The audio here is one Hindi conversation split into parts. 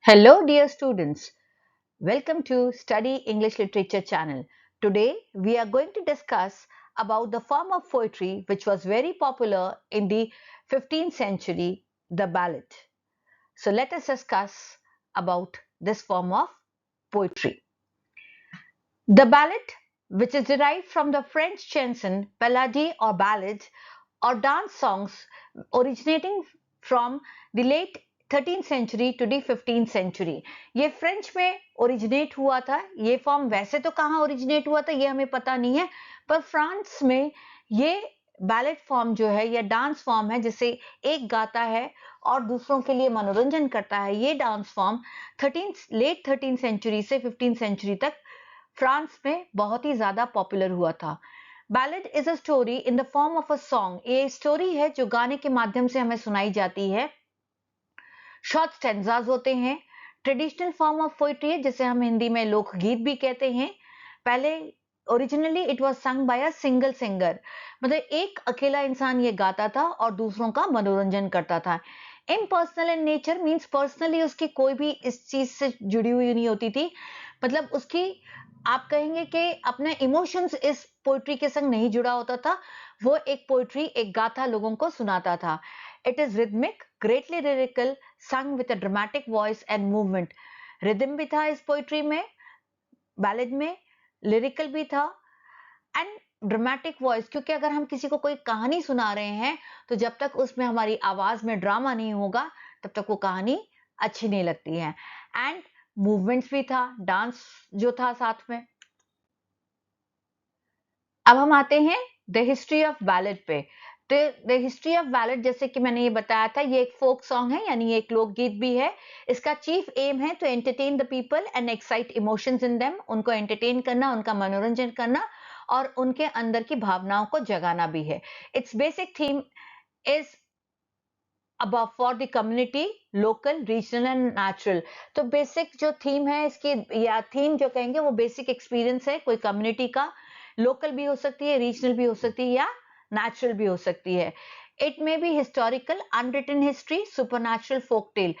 Hello, dear students. Welcome to Study English Literature channel. Today, we are going to discuss about the form of poetry which was very popular in the 15th century, the ballad. So let us discuss about this form of poetry. The ballad, which is derived from the French chanson, ballade or ballad, or dance songs originating from the late 13th century to the 15th century. ये फ्रेंच में ओरिजिनेट हुआ था. ये फॉर्म वैसे तो कहाँ ओरिजिनेट हुआ था ये हमें पता नहीं है, पर फ्रांस में ये बैलेट फॉर्म जो है या डांस फॉर्म है जिसे एक गाता है और दूसरों के लिए मनोरंजन करता है. ये dance form late 13th century से 15th सेंचुरी तक फ्रांस में बहुत ही ज्यादा पॉपुलर हुआ था. Ballad is a story in the form of a song. ये स्टोरी है जो गाने के माध्यम से हमें सुनाई जाती है. शॉर्ट स्टेंजाज होते हैं. ट्रेडिशनल फॉर्म ऑफ पोइट्री है जिसे हम हिंदी में लोकगीत भी कहते हैं. पहले originally it was sung by a single singer, मतलब एक अकेला इंसान ये गाता था और दूसरों का मनोरंजन करता था. Impersonal in nature means personally उसकी कोई भी इस चीज से जुड़ी हुई नहीं होती थी. मतलब उसकी आप कहेंगे कि अपने इमोशंस इस पोइट्री के संग नहीं जुड़ा होता था. वो एक पोइट्री एक गाथा लोगों को सुनाता था. It is rhythmic, greatly lyrical, sung with a dramatic voice and movement. Rhythm भी था इस पोइट्री में, बैलेड में, लिरिकल भी था एंड ड्रामेटिक वॉइस. क्योंकि अगर हम किसी को कोई कहानी सुना रहे हैं तो जब तक उसमें हमारी आवाज में ड्रामा नहीं होगा तब तक वो कहानी अच्छी नहीं लगती है. एंड मूवमेंट्स भी था, डांस जो था साथ में. अब हम आते हैं द हिस्ट्री ऑफ बैलेड पे. तो द हिस्ट्री ऑफ बैलेड जैसे कि मैंने ये बताया था, ये एक फोक सॉन्ग है यानी एक लोकगीत भी है. इसका चीफ एम है to entertain the people and excite emotions in them. उनको एंटरटेन करना, उनका मनोरंजन करना और उनके अंदर की भावनाओं को जगाना भी है. It's basic theme is about for the community, local, regional and natural. तो बेसिक जो थीम है इसकी, या थीम जो कहेंगे, वो बेसिक एक्सपीरियंस है कोई कम्युनिटी का. लोकल भी हो सकती है, रीजनल भी हो सकती है या नेचुरल भी हो सकती है. It may be historical, unwritten history, supernatural, folk tale.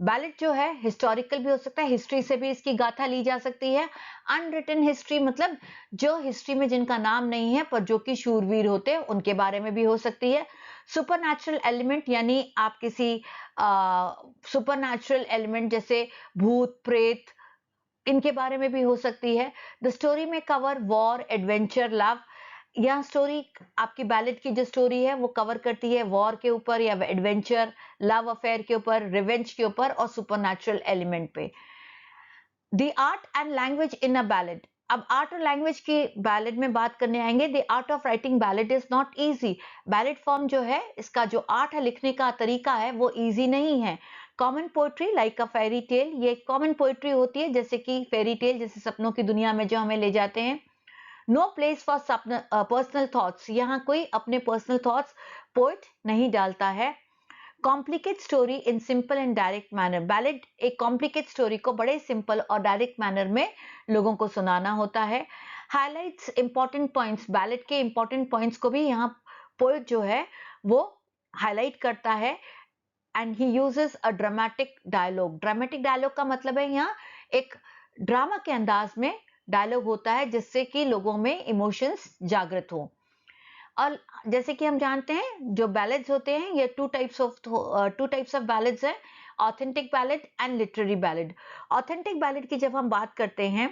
Ballad जो है हिस्टोरिकल भी हो सकता है, हिस्ट्री से भी इसकी गाथा ली जा सकती है. अनरिटन हिस्ट्री मतलब जो हिस्ट्री में जिनका नाम नहीं है पर जो कि शूरवीर होते हैं उनके बारे में भी हो सकती है. सुपरनैचुरल एलिमेंट यानी आप किसी सुपरनैचुरल एलिमेंट जैसे भूत प्रेत, इनके बारे में भी हो सकती है. द स्टोरी में कवर वॉर, एडवेंचर, लव. यह स्टोरी आपकी बैलेट की जो स्टोरी है वो कवर करती है वॉर के ऊपर या एडवेंचर, लव अफेयर के ऊपर, रिवेंज के ऊपर और सुपरनैचुरल एलिमेंट पे. The art and language in a ballad. अब आर्ट और लैंग्वेज की बैलेड में बात करने आएंगे. The art of writing ballad is not easy. Ballad form जो है इसका जो आर्ट है, लिखने का तरीका है, वो इजी नहीं है. कॉमन पोएट्री लाइक अ फेरी टेल, ये कॉमन पोएट्री होती है जैसे कि फेरी टेल, जैसे सपनों की दुनिया में जो हमें ले जाते हैं. No place for personal thoughts, यहाँ कोई अपने पर्सनल थॉट्स पोएट नहीं डालता है. Complicate story in simple and direct manner. Ballad एक कॉम्प्लिकेट स्टोरी को बड़े सिंपल और डायरेक्ट मैनर में लोगों को सुनाना होता है. हाईलाइट्स इंपॉर्टेंट पॉइंट्स, बैलेड के इंपॉर्टेंट पॉइंट्स को भी यहाँ पोएट जो है वो हाईलाइट करता है. And he uses a dramatic dialogue. Dramatic dialogue का मतलब है यहाँ एक ड्रामा के अंदाज में डायलॉग होता है जिससे कि लोगों में इमोशंस जागृत हो. और जैसे कि हम जानते हैं जो बैलेड्स होते हैं ये टू टाइप्स ऑफ बैलेड्स हैं, authentic ballad and literary ballad. Authentic ballad की जब हम बात करते हैं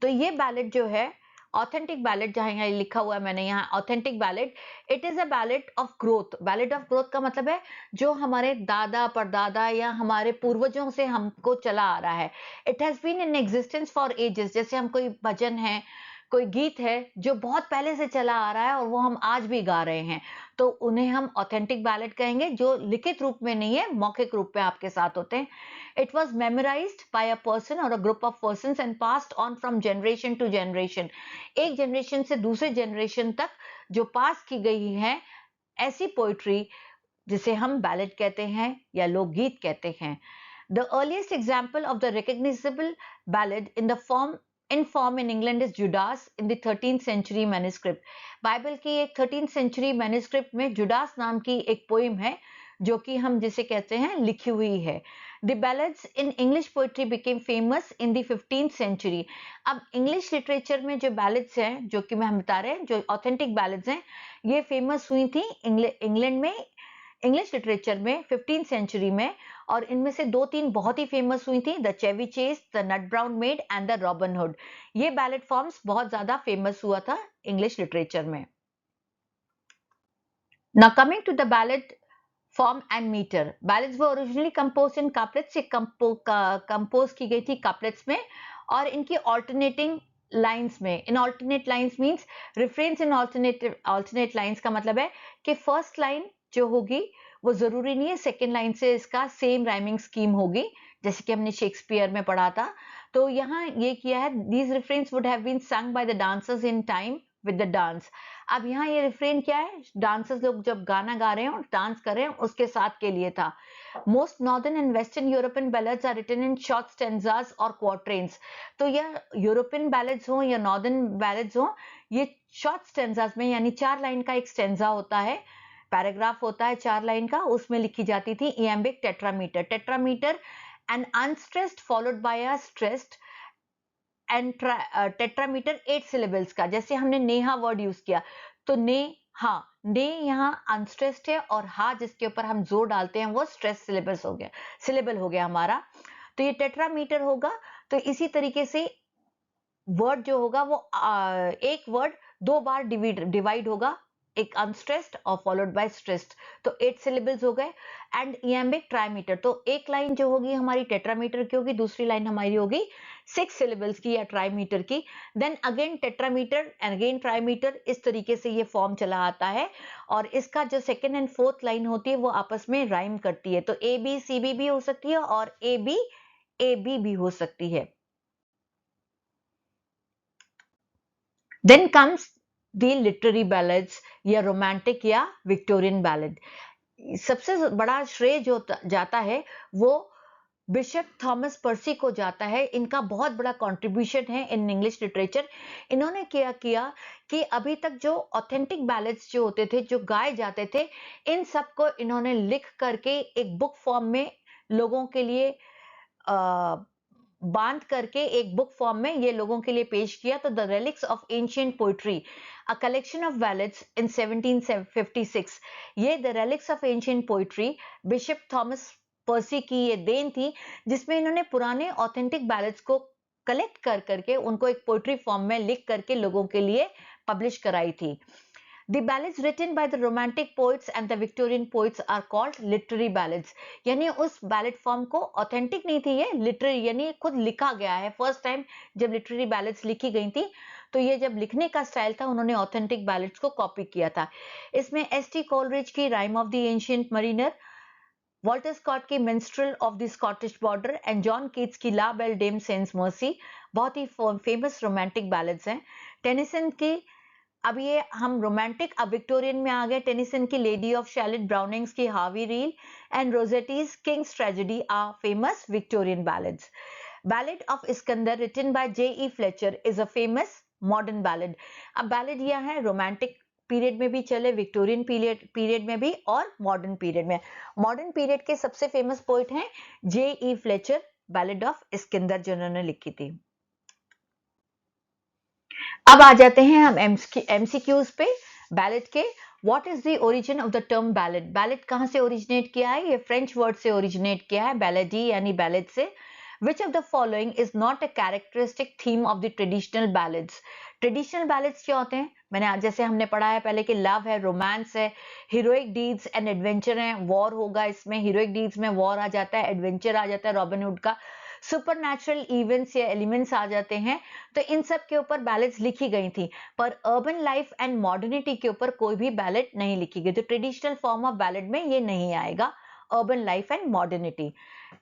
तो ये बैलेड जो है, ऑथेंटिक बैलेड जहां यहाँ लिखा हुआ है मैंने यहाँ authentic ballad, it is a ballad of growth. Ballad of growth का मतलब है जो हमारे दादा परदादा या हमारे पूर्वजों से हमको चला आ रहा है. It has been in existence for ages. जैसे हम कोई भजन है, कोई गीत है जो बहुत पहले से चला आ रहा है और वो हम आज भी गा रहे हैं, तो उन्हें हम ऑथेंटिक बैलेड कहेंगे, जो लिखित रूप में नहीं है, मौखिक रूप में आपके साथ होते हैं. It was memorized by a person or a group of persons and passed on from generation to generation. एक जनरेशन से दूसरे जनरेशन तक जो पास की गई है ऐसी पोइट्री जिसे हम बैलेड कहते हैं या लोकगीत कहते हैं. The earliest example of the recognizable ballad in form in England is Judas in the 13th century manuscript. Bible की एक 13th century manuscript में जुडास नाम की एक पोइम है जो कि हम जिसे कहते हैं लिखी हुई है. The ballads in English poetry became famous in the 15th century. अब इंग्लिश लिटरेचर में जो बैलेड्स हैं, जो कि हम बता रहे हैं, जो ऑथेंटिक बैलेड्स हैं, ये फेमस हुई थी इंग्लैंड में, इंग्लिश लिटरेचर में 15th सेंचुरी में, और इनमें से 2-3 बहुत ही फेमस हुई थी, the Chevy Chase, the Nut Brown Maid and the Robin Hood. ये बैलेड फॉर्म्स बहुत ज्यादा फेमस हुआ था इंग्लिश लिटरेचर में। Now coming to the ballad form and meter. Ballads were originally composed in couplets, ये कंपोज की गई थी couplets में, और इनकी alternating lines में, in alternate lines means refrains in alternate lines का मतलब है कि first line जो होगी वो जरूरी नहीं है सेकेंड लाइन से इसका सेम राइमिंग स्कीम होगी, जैसे कि हमने शेक्सपियर में पढ़ा था। तो यहाँ ये किया है, these refrains would have been sung by the dancers in time with the dance। अब यहाँ ये रिफ्रेन क्या है, डांसर्स लोग जब गाना गा रहे हैं और डांस कर रहे हैं उसके साथ के लिए था। Most northern and western European ballads are written in short stanzas और क्वार्ट्रेन्स। तो यह यूरोपियन बैलेड्स हो या नॉर्दर्न बैलेड्स हो, ये शॉर्ट स्टेंजास में, यानी 4 लाइन का एक स्टेंजा होता है, पैराग्राफ होता है 4 लाइन का, उसमें लिखी जाती थी iambic tetrameter. Tetrameter and unstressed followed by a stressed and tetrameter 8 syllables का। जैसे हमने नेहा वर्ड यूज किया, तो ने, हाँ, ने यहाँ अनस्ट्रेस्ड है, और हा जिसके ऊपर हम जोर डालते हैं वो स्ट्रेस सिलेबस हो गया, सिलेबल हो गया हमारा, तो ये टेट्रामीटर होगा। तो इसी तरीके से वर्ड जो होगा वो एक वर्ड 2 बार डिवाइड होगा, एक अनस्ट्रेस्ड और फॉलोड बाय स्ट्रेस्ड, तो 8 सिलेबल्स हो गए। एंड इयम्बिक ट्राइमीटर, तो एक लाइन जो होगी हमारी टेट्रामीटर की होगी, दूसरी लाइन हमारी होगी 6 सिलेबल्स की या ट्राइमीटर की। Then again tetrameter and again trimeter, इस तरीके से ये फॉर्म चला आता है, और इसका जो सेकेंड एंड फोर्थ लाइन होती है वो आपस में राइम करती है, तो ए बी सी बी भी हो सकती है और ए बी भी हो सकती है। Then comes the literary ballads या romantic या Victorian ballad। सबसे बड़ा श्रेय जो जाता है वो बिशप थॉमस पर्सी को जाता है। इनका बहुत बड़ा कंट्रीब्यूशन है इन इंग्लिश लिटरेचर। इन्होंने क्या किया कि अभी तक जो ऑथेंटिक बैलेड्स जो होते थे, जो गाए जाते थे, इन सब को इन्होंने लिख करके एक बुक फॉर्म में लोगों के लिए बांध करके एक बुक फॉर्म में ये लोगों के लिए पेश किया। तो the relics of ancient poetry, a collection of ballads in 1756, ये the relics of ancient poetry Bishop Thomas Percy की ये देन थी, जिसमें इन्होंने पुराने ऑथेंटिक बैलेड्स को कलेक्ट कर करके उनको एक पोइट्री फॉर्म में लिख करके लोगों के लिए पब्लिश कराई थी। The ballads written by the romantic poets and the Victorian poets are called literary ballads। यानी उस बैलेड फॉर्म को ऑथेंटिक नहीं थी, ये लिटरेरी यानी खुद लिखा गया है। फर्स्ट टाइम जब लिटरेरी बैलेड्स लिखी गई थी, तो ये जब लिखने का स्टाइल था, उन्होंने ऑथेंटिक बैलेड्स को कॉपी किया था। इसमें एस.टी. कोलरिज की rime of the ancient mariner, Walter Scott की minstrel of the Scottish border and John Keats की la belle dame sans merci बहुत ही फेमस रोमांटिक बैलेड्स हैं। टेनिसन की, अब ये हम रोमांटिक, अब विक्टोरियन में आ गए, टेनिसन की लेडी ऑफ शैलेट, ब्राउनिंग्स की Hervé Riel and Rossetti's king's tragedy are famous Victorian ballads. Ballad of Iskander written by J E. Flecker is a famous modern ballad. अब बैलेड यह है रोमांटिक पीरियड में भी चले, विक्टोरियन पीरियड में भी और मॉडर्न पीरियड में। मॉडर्न पीरियड के सबसे फेमस पोइट हैं JE. Fletcher, ballad of Iskander जिन्होंने लिखी थी। अब आ जाते हैं हम एमसीक्यूज पे बैलेड के। What is the origin of the term ballad? Ballad कहां से ओरिजिनेट किया है? ये फ्रेंच वर्ड से ओरिजिनेट किया है, बैलेडी यानी बैलेड से। Which of the following is not a characteristic theme of the traditional ballads? Traditional ballads क्या होते हैं? मैंने आज जैसे हमने पढ़ा है पहले कि लव है, रोमांस है, हीरोइक डीड्स एंड एडवेंचर है, वॉर होगा इसमें, हीरोइक डीड्स में वॉर आ जाता है, एडवेंचर आ जाता है रॉबिन हुड का, सुपरनैचुरल इवेंट्स या एलिमेंट्स आ जाते हैं। तो इन सब के ऊपर बैलेड्स लिखी गई थी, पर अर्बन लाइफ एंड मॉडर्निटी के ऊपर कोई भी बैलेड नहीं लिखी गई। तो ट्रेडिशनल फॉर्म ऑफ बैलेड में ये नहीं आएगा, urban life and modernity.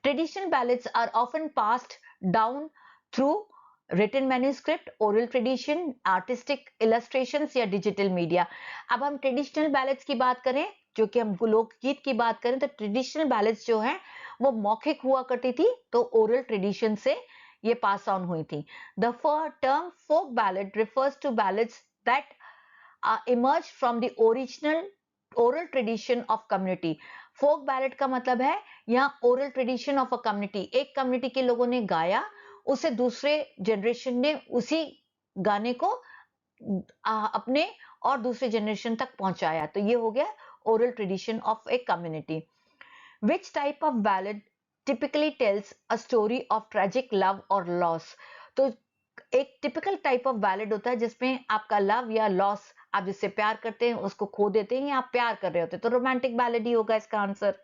Traditional ballads are often passed down through written manuscript, oral tradition, artistic illustrations या digital media। अब हम ट्रेडिशनल बैलेड्स की बात करें, जो कि हम लोकगीत की बात करें, तो ट्रेडिशनल बैलेड्स जो हैं वो मौखिक हुआ करती थी, तो ओरल ट्रेडिशन से ये पास ऑन हुई थी। The term folk ballad refers to ballads that emerged from the original oral tradition of community। Folk ballad का मतलब है यहाँ oral tradition of a community, एक कम्युनिटी के लोगों ने गाया, उसे दूसरे जनरेशन ने उसी गाने को अपने और दूसरे जनरेशन तक पहुंचाया, तो ये हो गया oral tradition of a community. Which type of ballad typically tales a story of tragic love और लॉस? तो एक टिपिकल टाइप ऑफ बैलेड होता है जिसमें आपका लव या लॉस, आप जिससे प्यार करते हैं उसको खो देते हैं या आप प्यार कर रहे होते हैं, तो रोमांटिक बैलेड ही होगा इसका answer.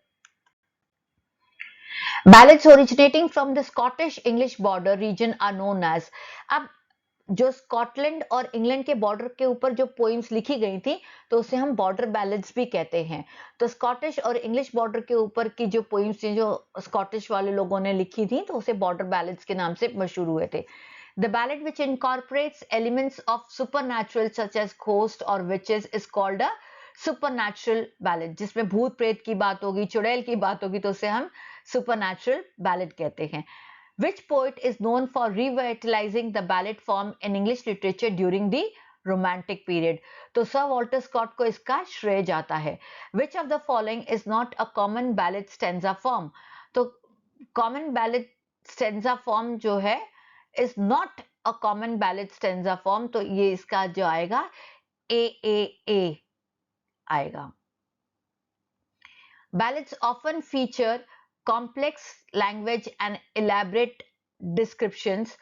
Ballads originating from the Scottish English border region are known as, अब जो स्कॉटलैंड और इंग्लैंड के बॉर्डर के ऊपर जो पोइम्स लिखी गई थी तो उसे हम बॉर्डर बैलेड्स भी कहते हैं। तो स्कॉटिश और इंग्लिश बॉर्डर के ऊपर की जो पोइम्स थी जो स्कॉटिश वाले लोगों ने लिखी थी तो उसे बॉर्डर बैलेड्स के नाम से मशहूर हुए थे। The ballad which incorporates elements of supernatural such as ghosts or witches is called a supernatural ballad, जिसमें भूत प्रेत की बात होगी, चुड़ैल की बात होगी, तो उसे हम supernatural ballad कहते हैं। Which poet is known for revitalizing the ballad form in English literature during the romantic period? तो सर वॉल्टर स्कॉट को इसका श्रेय जाता है। Which of the following is not a common ballad stanza form? तो common ballad stanza form जो है is not a common ballad stanza form, तो ये इसका जो आएगा A आएगा। Ballads often feature complex language and elaborate descriptions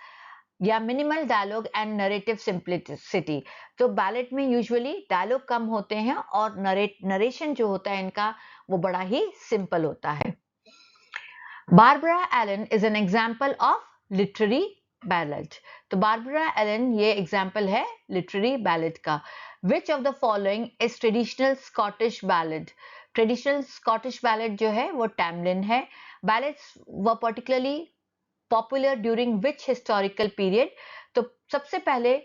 या minimal dialogue and narrative simplicity. तो बैलेड में यूजुअली डायलॉग कम होते हैं और नरेशन जो होता है इनका वो बड़ा ही सिंपल होता है। Barbara Allen is an example of literary ballad. तो बारबरा एलन ये एग्जाम्पल है लिटरेरी बैलेड का। Which of the following is traditional Scottish ballad? Traditional Scottish ballad जो है वो टैमलिन है। Ballads were particularly popular during which historical period? तो सबसे पहले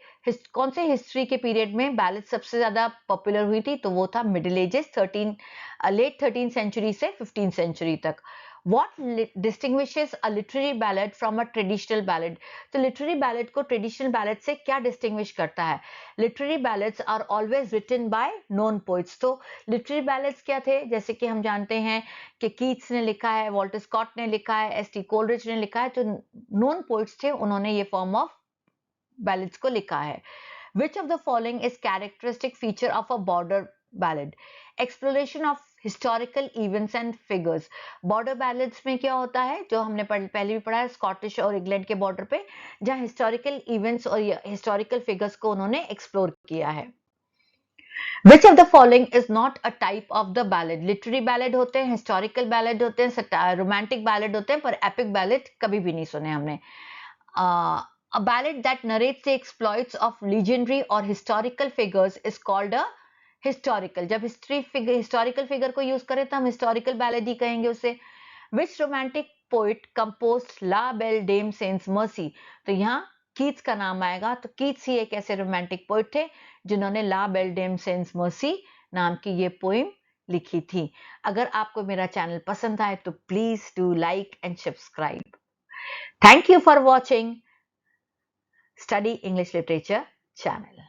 कौन से हिस्ट्री के पीरियड में बैलेड सबसे ज्यादा पॉपुलर हुई थी? तो वो था middle ages, late 13th century से 15th सेंचुरी तक। What distinguishes a literary ballad from a traditional ballad? तो literary ballad को traditional ballad से क्या distinguish करता है? Literary ballads are always written by known poets. तो literary ballads क्या थे? जैसे कि हम जानते हैं कि कीट्स ने लिखा है, वॉल्टर स्कॉट ने लिखा है, एस टी कोलरिज ने लिखा है, तो known poets थे, उन्होंने ये form of ballads को लिखा है। Which of the following is characteristic feature of a border ballad? Exploration of historical events and figures. Border ballads में क्या होता है जो हमने पहले भी पढ़ा है स्कॉटिश और इंग्लैंड के बॉर्डर पे, जहां हिस्टोरिकल इवेंट्स और हिस्टोरिकल फिगर्स को उन्होंने एक्सप्लोर किया है। Which of the following is not a type of the ballad? Literary ballad होते हैं, हिस्टोरिकल बैलेड होते हैं, रोमांटिक बैलेड होते हैं, पर एपिक बैलेड कभी भी नहीं सुने हमने। A ballad that narrates the exploits of legendary or historical figures is called a historical. जब historical figure को यूज करें तो हम historical ballad ही कहेंगे उसे। Which romantic poet composed La Belle Dame Saint Mercy? तो यहाँ कीट्स का नाम आएगा, तो कीट्स ही एक ऐसे रोमांटिक पोइट थे जिन्होंने ला बेल डेम सेंस मर्सी नाम की ये पोइम लिखी थी। अगर आपको मेरा चैनल पसंद आए तो please do like and subscribe. Thank you for watching Study English Literature channel.